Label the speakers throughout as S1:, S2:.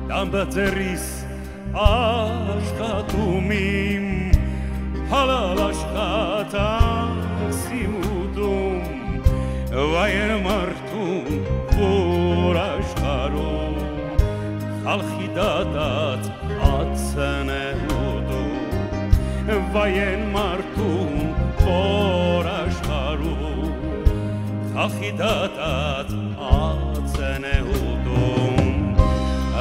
S1: Դամբաձերիս աշխատում իմ Հալալ աշխատանք սիմուդում Վայր մարդում որ աշխարում Խալխի դատած ացն է ուդում Վայր մարդում որ աշխարում Խալխի դատած ացն է ուդում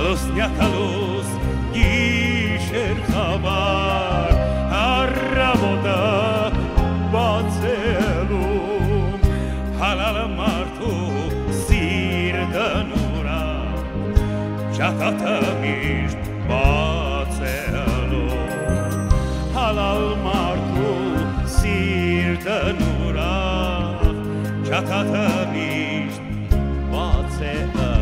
S1: Լուսնյակալուս գիշեր խաբար Առավոտը բացելում Հալալ մարդու սիրտը նուրա Ճակատը միշտ բացելում Հալալ մարդու սիրտը նուրա Ճակատը միշտ բացելում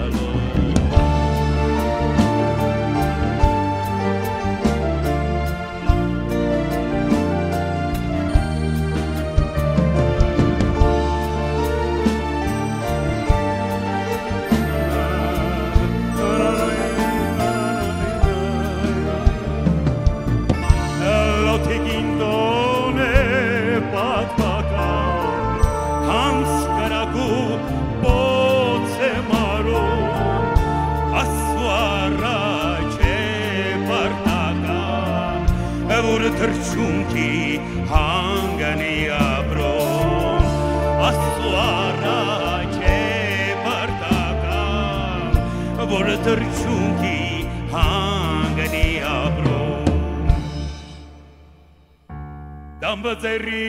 S1: Թրջունքի հանգանի ապրոմ Աստծու առաջ է պարտական Որ թրջունքի հանգանի ապրոմ Դամբաձերի